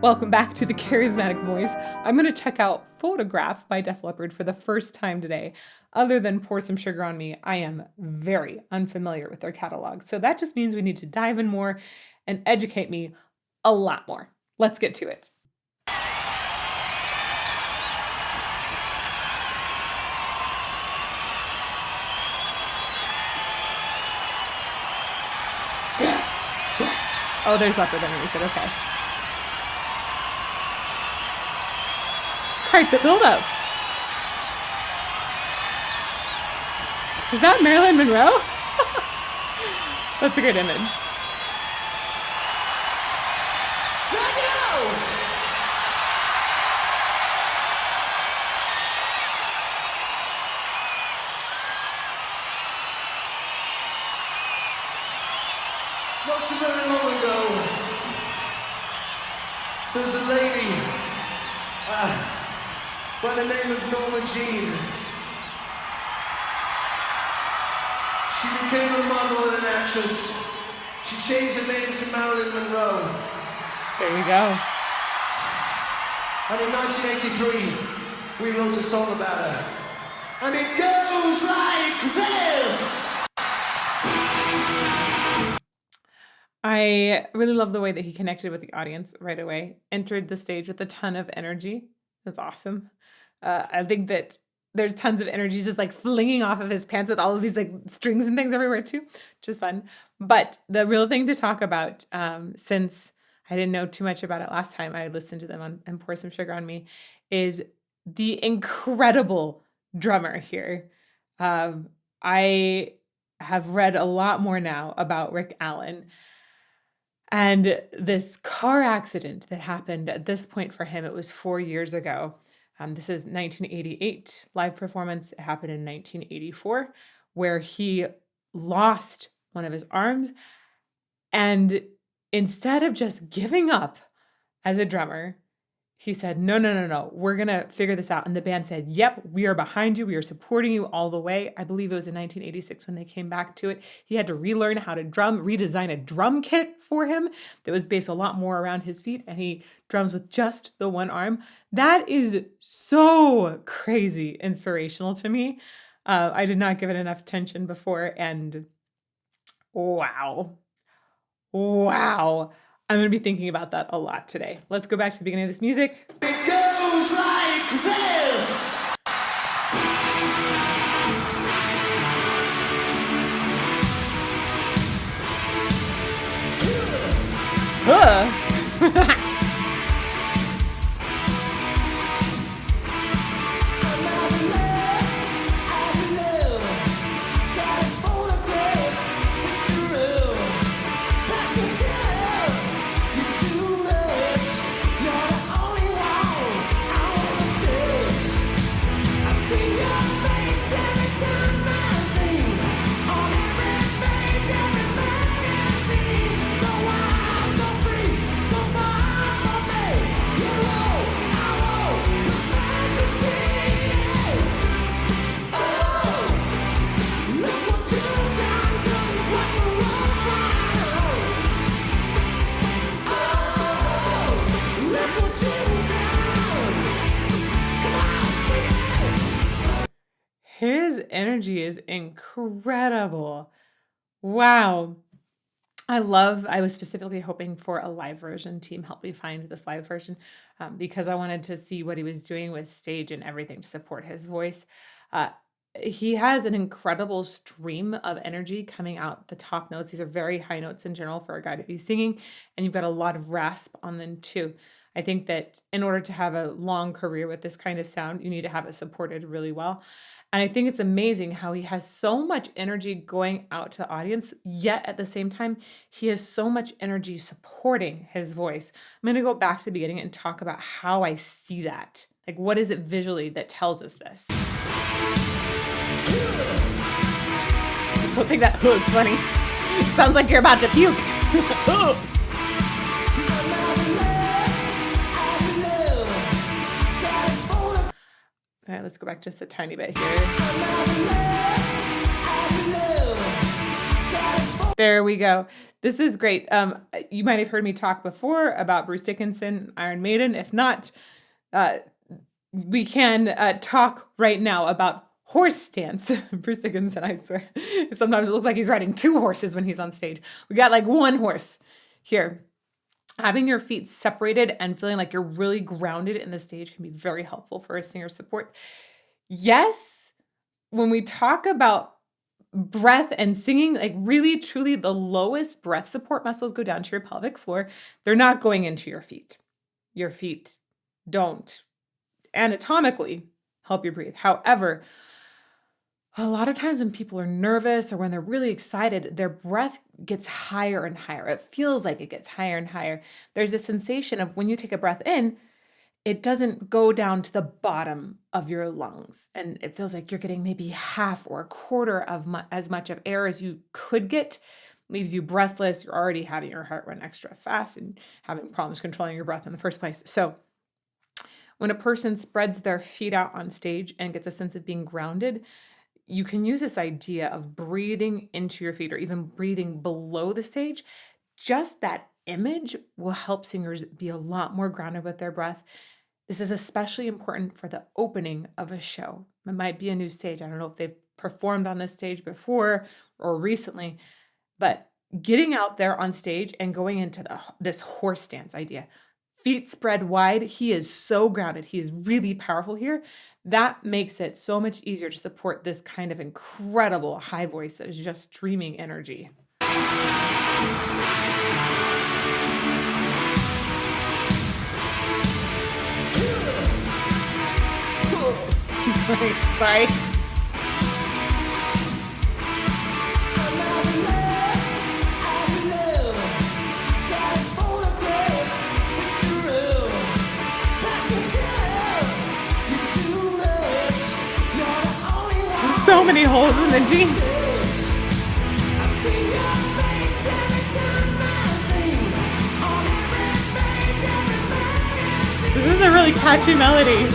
Welcome back to the Charismatic Voice. I'm going to check out Photograph by Def Leppard for the first time today. Other than Pour Some Sugar on Me, I am very unfamiliar with their catalog. So that just means we need to dive in more and educate me a lot more. Let's get to it. Def. Oh, there's Leppard underneath it. Okay. Quite the build-up. Is that Marilyn Monroe? That's a great image. Not so very long ago, there was a lady by the name of Norma Jean. She became a model and an actress. She changed her name to Marilyn Monroe. There you go. And in 1983, we wrote a song about her. And it goes like this. I really love the way that he connected with the audience right away. Entered the stage with a ton of energy. That's awesome. I think that there's tons of energy just like flinging off of his pants with all of these like strings and things everywhere too, which is fun. But the real thing to talk about, since I didn't know too much about it last time I listened to them on and Pour Some Sugar on Me, is the incredible drummer here. I have read a lot more now about Rick Allen and this car accident that happened at this point for him. It was 4 years ago. This is 1988 live performance. It happened in 1984, where he lost one of his arms. And instead of just giving up as a drummer, he said, no, we're going to figure this out. And the band said, yep, we are behind you. We are supporting you all the way. I believe it was in 1986 when they came back to it. He had to relearn how to drum, redesign a drum kit for him that was based a lot more around his feet. And he drums with just the one arm. That is so crazy inspirational to me. I did not give it enough attention before. And wow. I'm going to be thinking about that a lot today. Let's go back to the beginning of this music. It goes like this. His energy is incredible. Wow. I was specifically hoping for a live version. Team helped me find this live version because I wanted to see what he was doing with stage and everything to support his voice. He has an incredible stream of energy coming out the top notes. These are very high notes in general for a guy to be singing, and you've got a lot of rasp on them too. I think that in order to have a long career with this kind of sound, you need to have it supported really well. And I think it's amazing how he has so much energy going out to the audience, yet at the same time, he has so much energy supporting his voice. I'm going to go back to the beginning and talk about how I see that. Like, what is it visually that tells us this? I don't think that was funny. Sounds like you're about to puke. All right, let's go back just a tiny bit here. There we go. This is great. You might have heard me talk before about Bruce Dickinson, Iron Maiden. If not, uh, we can talk right now about horse stance. Bruce Dickinson, I swear. Sometimes it looks like he's riding two horses when he's on stage. We got like one horse here. Having your feet separated and feeling like you're really grounded in the stage can be very helpful for a singer support. Yes, when we talk about breath and singing, like really truly the lowest breath support muscles go down to your pelvic floor. They're not going into your feet. Your feet don't anatomically help you breathe. However, a lot of times when people are nervous or when they're really excited, their breath gets higher and higher. It feels like it gets higher and higher. There's a sensation of when you take a breath in, it doesn't go down to the bottom of your lungs. And it feels like you're getting maybe half or a quarter of as much of air as you could get, leaves you breathless. You're already having your heart run extra fast and having problems controlling your breath in the first place. So when a person spreads their feet out on stage and gets a sense of being grounded, you can use this idea of breathing into your feet or even breathing below the stage. Just that image will help singers be a lot more grounded with their breath. This is especially important for the opening of a show. It might be a new stage. I don't know if they've performed on this stage before or recently, but getting out there on stage and going into this horse stance idea, feet spread wide, he is so grounded. He is really powerful here. That makes it so much easier to support this kind of incredible high voice that is just streaming energy. Sorry. So many holes in the jeans. This is a really catchy melody.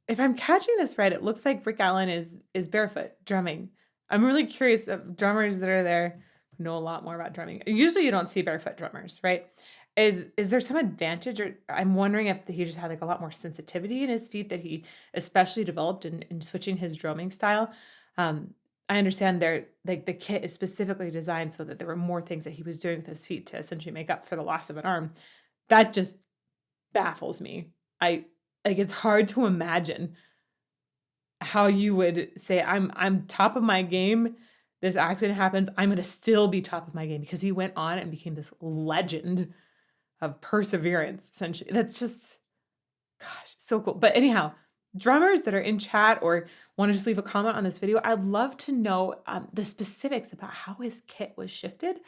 If I'm catching this right, it looks like Rick Allen is barefoot drumming. I'm really curious of drummers that are there who know a lot more about drumming. Usually you don't see barefoot drummers, right? Is there some advantage, or I'm wondering if he just had like a lot more sensitivity in his feet that he especially developed in switching his drumming style. I understand like the kit is specifically designed so that there were more things that he was doing with his feet to essentially make up for the loss of an arm. That just baffles me. It's hard to imagine how you would say, I'm top of my game. This accident happens. I'm going to still be top of my game, because he went on and became this legend of perseverance, essentially. That's just, gosh, so cool. But anyhow, drummers that are in chat or want to just leave a comment on this video, I'd love to know the specifics about how his kit was shifted.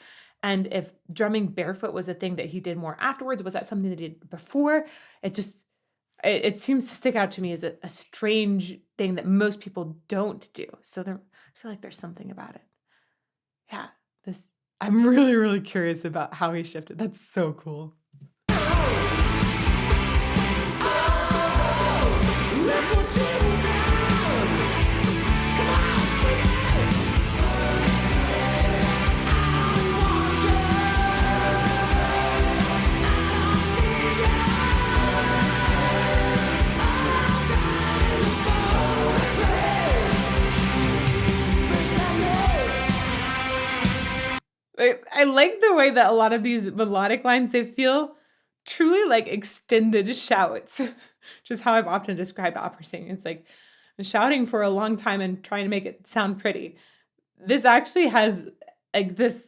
And if drumming barefoot was a thing that he did more afterwards, was that something that he did before? It seems to stick out to me as a strange thing that most people don't do. So I feel like there's something about it. Yeah, I'm really, really curious about how he shifted. That's so cool. I like the way that a lot of these melodic lines, they feel truly like extended shouts, which is how I've often described opera singing. It's like shouting for a long time and trying to make it sound pretty. This actually has like this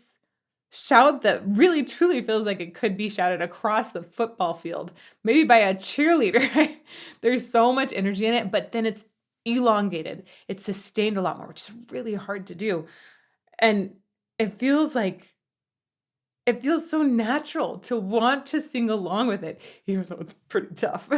shout that really truly feels like it could be shouted across the football field, maybe by a cheerleader, right? There's so much energy in it, but then it's elongated. It's sustained a lot more, which is really hard to do. And it feels so natural to want to sing along with it, even though it's pretty tough.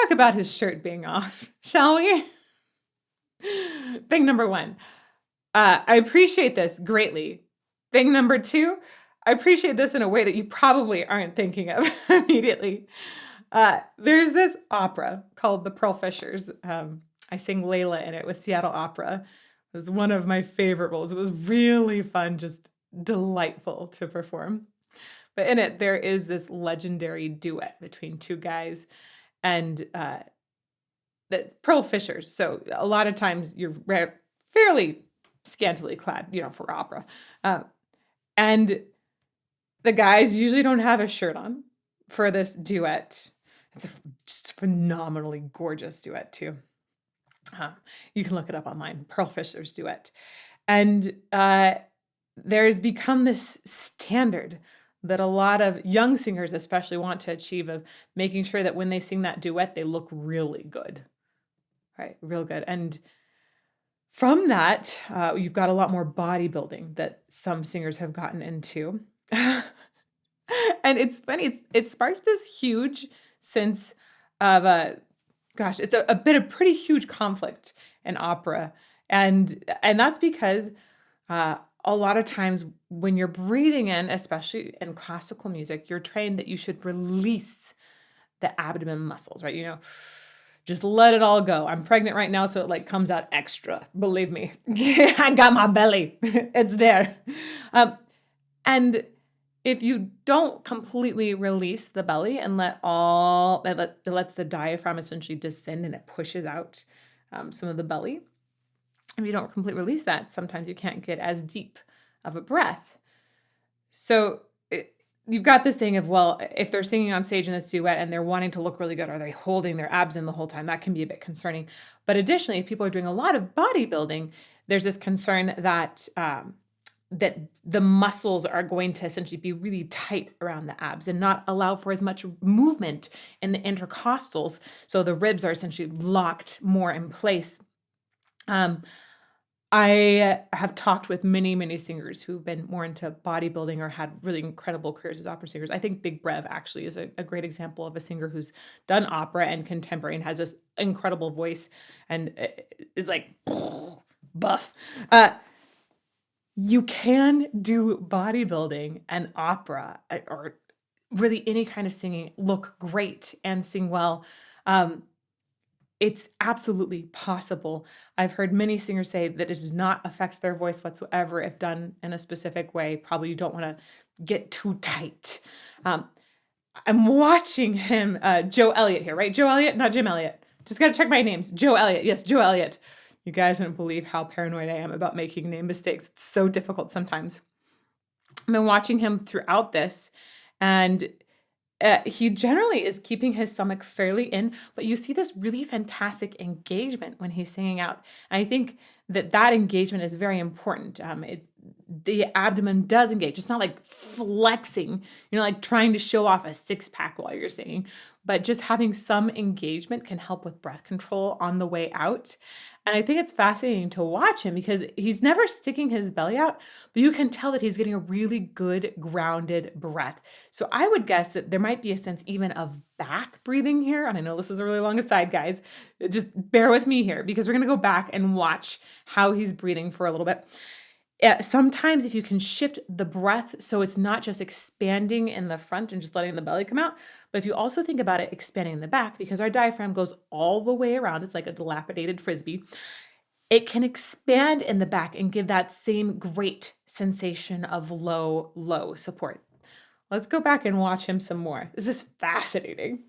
talk about his shirt being off, shall we? Thing number one, I appreciate this greatly. Thing number two, I appreciate this in a way that you probably aren't thinking of immediately. There's this opera called The Pearl Fishers. I sing Layla in it with Seattle Opera. It was one of my favorite roles. It was really fun, just delightful to perform. But in it, there is this legendary duet between two guys and the Pearl Fishers. So a lot of times you're fairly scantily clad, for opera. And the guys usually don't have a shirt on for this duet. It's just phenomenally gorgeous duet too. You can look it up online, Pearl Fishers duet. And there's become this standard that a lot of young singers especially want to achieve of making sure that when they sing that duet, they look really good, right? Real good. And from that, you've got a lot more bodybuilding that some singers have gotten into. And it's funny, it sparked this huge sense of it's a bit of pretty huge conflict in opera. And that's because a lot of times when you're breathing in, especially in classical music, you're trained that you should release the abdomen muscles, right? Just let it all go. I'm pregnant right now, so it comes out extra. Believe me, I got my belly. It's there. And if you don't completely release the belly and lets the diaphragm essentially descend and it pushes out some of the belly, if you don't completely release that, sometimes you can't get as deep of a breath. So you've got this thing of, well, if they're singing on stage in this duet and they're wanting to look really good, are they holding their abs in the whole time? That can be a bit concerning. But additionally, if people are doing a lot of bodybuilding, there's this concern that the muscles are going to essentially be really tight around the abs and not allow for as much movement in the intercostals. So the ribs are essentially locked more in place. I have talked with many, many singers who've been more into bodybuilding or had really incredible careers as opera singers. I think Big Brev actually is a great example of a singer who's done opera and contemporary and has this incredible voice and is buff. You can do bodybuilding and opera or really any kind of singing, look great and sing well. It's absolutely possible. I've heard many singers say that it does not affect their voice whatsoever if done in a specific way. Probably you don't want to get too tight. I'm watching him, Joe Elliott here, right? Joe Elliott, not Jim Elliott. Just got to check my names. Joe Elliott. Yes, Joe Elliott. You guys wouldn't believe how paranoid I am about making name mistakes. It's so difficult sometimes. I've been watching him throughout this, and he generally is keeping his stomach fairly in, but you see this really fantastic engagement when he's singing out. And I think that engagement is very important. The abdomen does engage. It's not like flexing, like trying to show off a six-pack while you're singing, but just having some engagement can help with breath control on the way out. And I think it's fascinating to watch him because he's never sticking his belly out, but you can tell that he's getting a really good grounded breath. So I would guess that there might be a sense even of back breathing here. And I know this is a really long aside, guys. Just bear with me here because we're going to go back and watch how he's breathing for a little bit. Sometimes if you can shift the breath so it's not just expanding in the front and just letting the belly come out, but if you also think about it expanding in the back, because our diaphragm goes all the way around, it's like a dilapidated frisbee, it can expand in the back and give that same great sensation of low, low support. Let's go back and watch him some more. This is fascinating.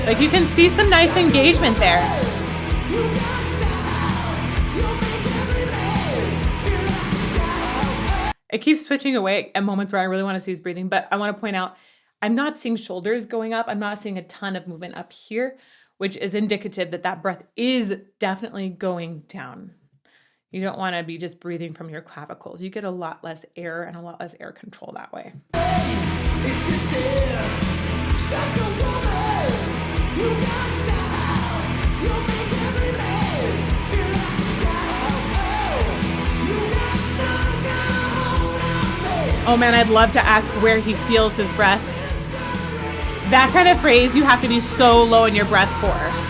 Like you can see some nice engagement there. It keeps switching away at moments where I really want to see his breathing, but I want to point out, I'm not seeing shoulders going up. I'm not seeing a ton of movement up here, which is indicative that breath is definitely going down. You don't want to be just breathing from your clavicles. You get a lot less air and a lot less air control that way. You got style. You make every man. Oh man, I'd love to ask where he feels his breath. That kind of phrase you have to be so low in your breath for.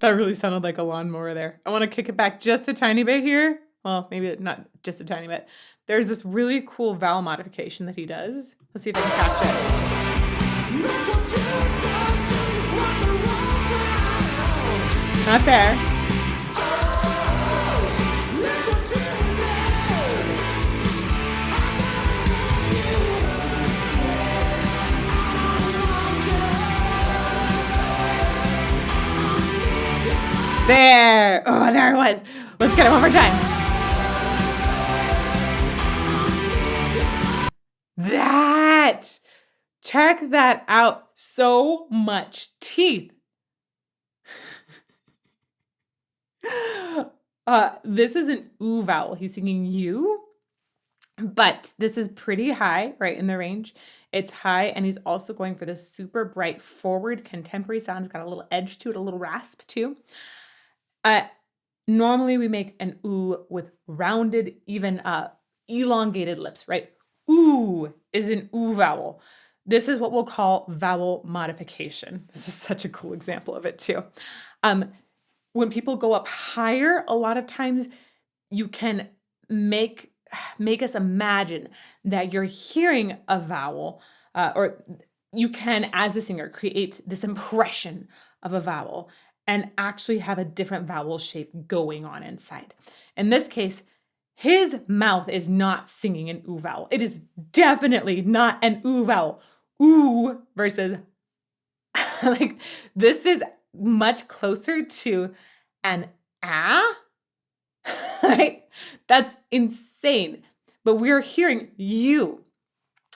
That really sounded like a lawnmower there. I want to kick it back just a tiny bit here. Well, maybe not just a tiny bit. There's this really cool vowel modification that he does. Let's see if I can catch it. Not there. There. Oh, there it was. Let's get it one more time. That. Check that out. So much teeth. This is an ooh vowel. He's singing you, but this is pretty high, right in the range. It's high, and he's also going for this super bright forward contemporary sound. It's got a little edge to it, a little rasp too. Normally we make an ooh with rounded, even elongated lips, right? Ooh is an ooh vowel. This is what we'll call vowel modification. This is such a cool example of it too. When people go up higher, a lot of times you can make us imagine that you're hearing a vowel, or you can, as a singer, create this impression of a vowel and actually have a different vowel shape going on inside. In this case, his mouth is not singing an ooh vowel. It is definitely not an ooh vowel. Ooh versus like this is much closer to an ah. Right? That's insane. But we're hearing you.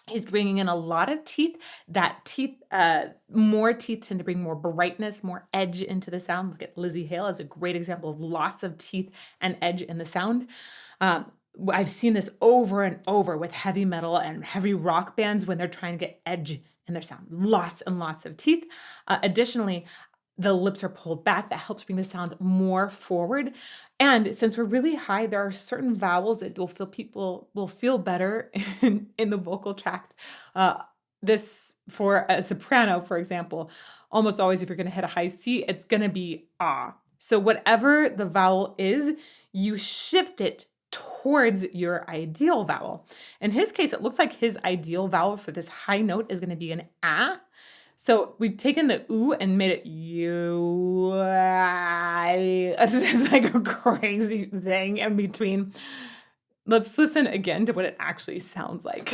He's bringing in a lot of teeth. More teeth tend to bring more brightness, more edge into the sound. Look at Lizzie Hale as a great example of lots of teeth and edge in the sound. I've seen this over and over with heavy metal and heavy rock bands when they're trying to get edge in their sound. Lots and lots of teeth. Additionally, the lips are pulled back. That helps bring the sound more forward. And since we're really high, there are certain vowels that people will feel better in the vocal tract. This for a soprano, for example, almost always if you're going to hit a high C, it's going to be ah. So whatever the vowel is, you shift it towards your ideal vowel. In his case, it looks like his ideal vowel for this high note is going to be an ah. So we've taken the ooh and made it you. It's like a crazy thing in between. Let's listen again to what it actually sounds like.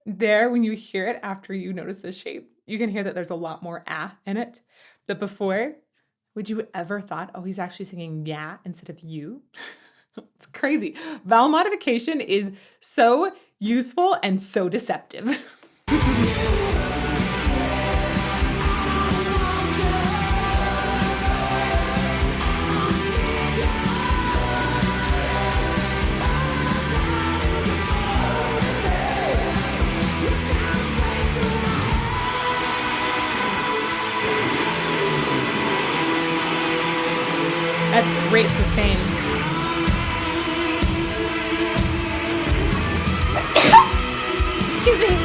There, when you hear it after you notice the shape, you can hear that there's a lot more ah in it. But before, would you ever thought, oh, he's actually singing yeah instead of you? It's crazy. Vowel modification is so useful and so deceptive. That's great sustain. Excuse me.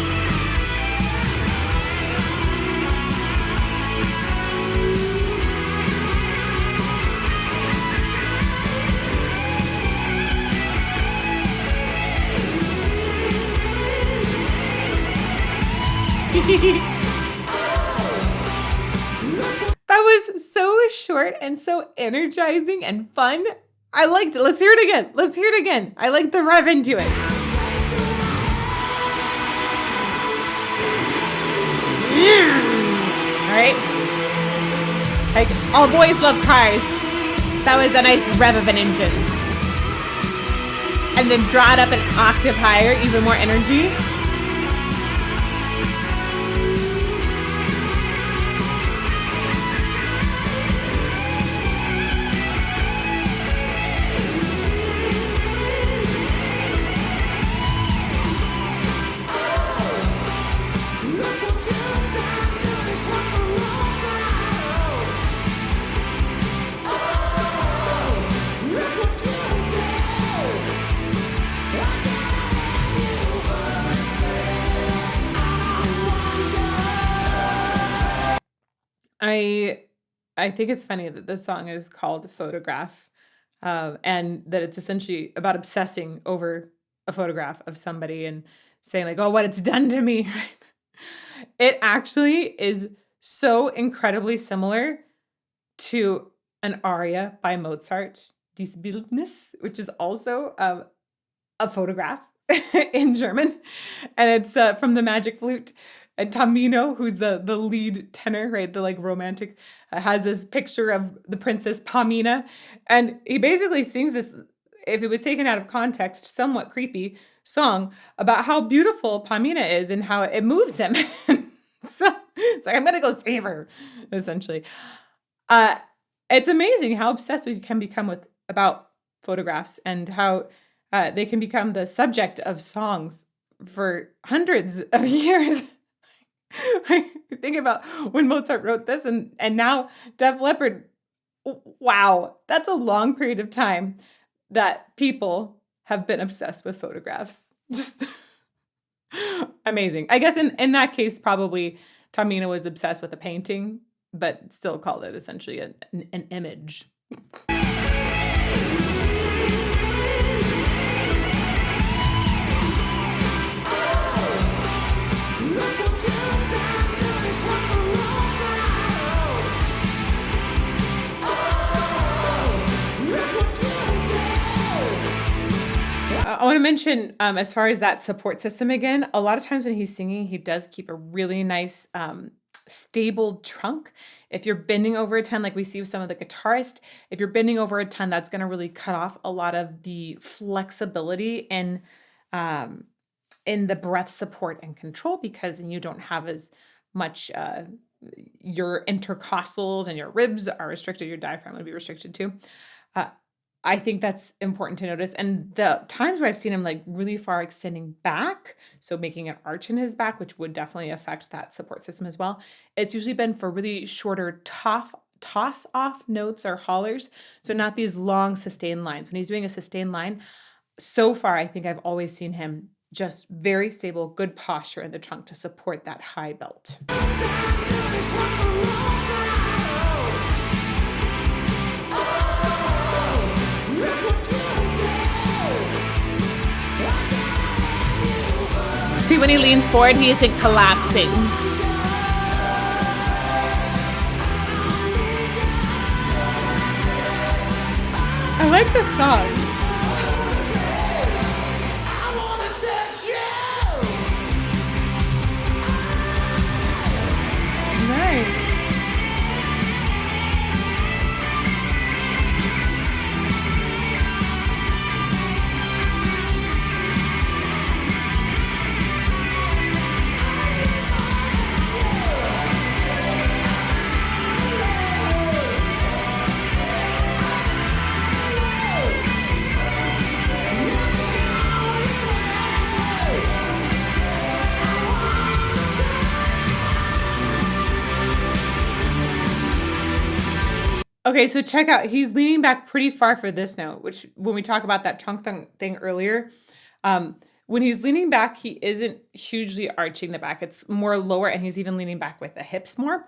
short and so energizing and fun. I liked it. Let's hear it again. Let's hear it again. I like the rev into it. All right. Like, all boys love cars. That was a nice rev of an engine. And then draw it up an octave higher, even more energy. I think it's funny that this song is called Photograph, and that it's essentially about obsessing over a photograph of somebody and saying like, oh, what it's done to me. It actually is so incredibly similar to an aria by Mozart, Dies Bildnis, which is also a photograph in German. And it's from the Magic Flute. And Tamino, who's the lead tenor, right, the like romantic, has this picture of the princess Pamina. And he basically sings this, if it was taken out of context, somewhat creepy song about how beautiful Pamina is and how it moves him. So it's like, I'm going to go save her, essentially. It's amazing how obsessed we can become about photographs and how they can become the subject of songs for hundreds of years. Think about when Mozart wrote this and now Def Leppard. Wow, that's a long period of time that people have been obsessed with photographs. Just amazing. I guess in that case, probably Tamina was obsessed with a painting, but still called it essentially an image. I want to mention, as far as that support system again, a lot of times when he's singing, he does keep a really nice, stable trunk. If you're bending over a ton, like we see with some of the guitarists, if you're bending over a ton, that's going to really cut off a lot of the flexibility in the breath support and control, because then you don't have as much, your intercostals and your ribs are restricted, your diaphragm would be restricted too. I think that's important to notice. And the times where I've seen him like really far extending back, so making an arch in his back, which would definitely affect that support system as well, it's usually been for really shorter toss off notes or hollers. So not these long sustained lines. When he's doing a sustained line, so far, I think I've always seen him just very stable, good posture in the trunk to support that high belt. See, when he leans forward, he isn't collapsing. I like this song. Nice. Okay, so check out, he's leaning back pretty far for this note, which when we talk about that trunk thing earlier, when he's leaning back, he isn't hugely arching the back. It's more lower, and he's even leaning back with the hips more.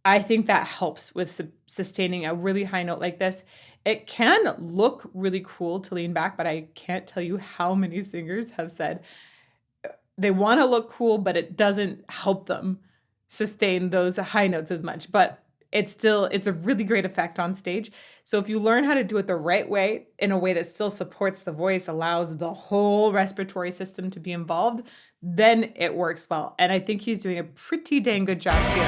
I think that helps with sustaining a really high note like this. It can look really cool to lean back, but I can't tell you how many singers have said they want to look cool, but it doesn't help them sustain those high notes as much. But it's a really great effect on stage. So if you learn how to do it the right way, in a way that still supports the voice, allows the whole respiratory system to be involved, then it works well. And I think he's doing a pretty dang good job here.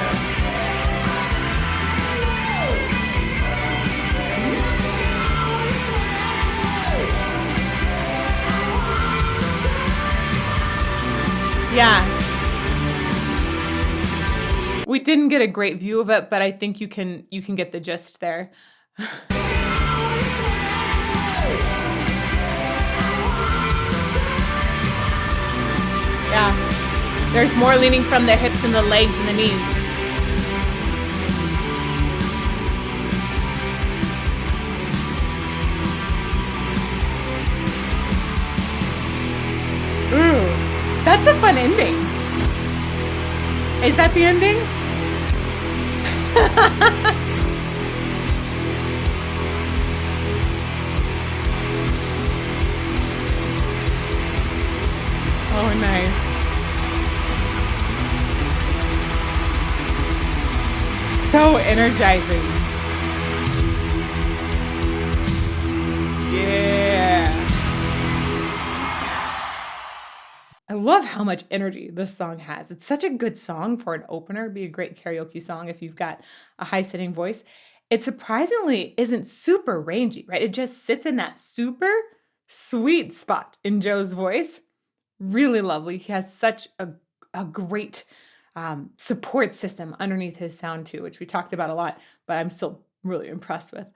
Yeah. We didn't get a great view of it, but I think you can get the gist there. Yeah. There's more leaning from the hips and the legs and the knees. Ooh, that's a fun ending. Is that the ending? Oh, nice. So energizing. Yeah. I love how much energy this song has. It's such a good song for an opener. It'd be a great karaoke song if you've got a high sitting voice. It surprisingly isn't super rangy, right? It just sits in that super sweet spot in Joe's voice. Really lovely. He has such a great support system underneath his sound too, which we talked about a lot, but I'm still really impressed with.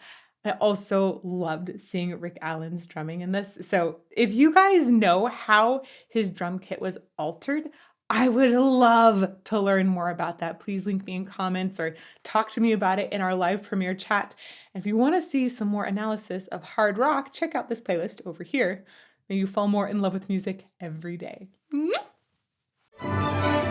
I also loved seeing Rick Allen's drumming in this. So if you guys know how his drum kit was altered, I would love to learn more about that. Please link me in comments or talk to me about it in our live premiere chat. And if you want to see some more analysis of hard rock, check out this playlist over here. May you fall more in love with music every day. Mwah!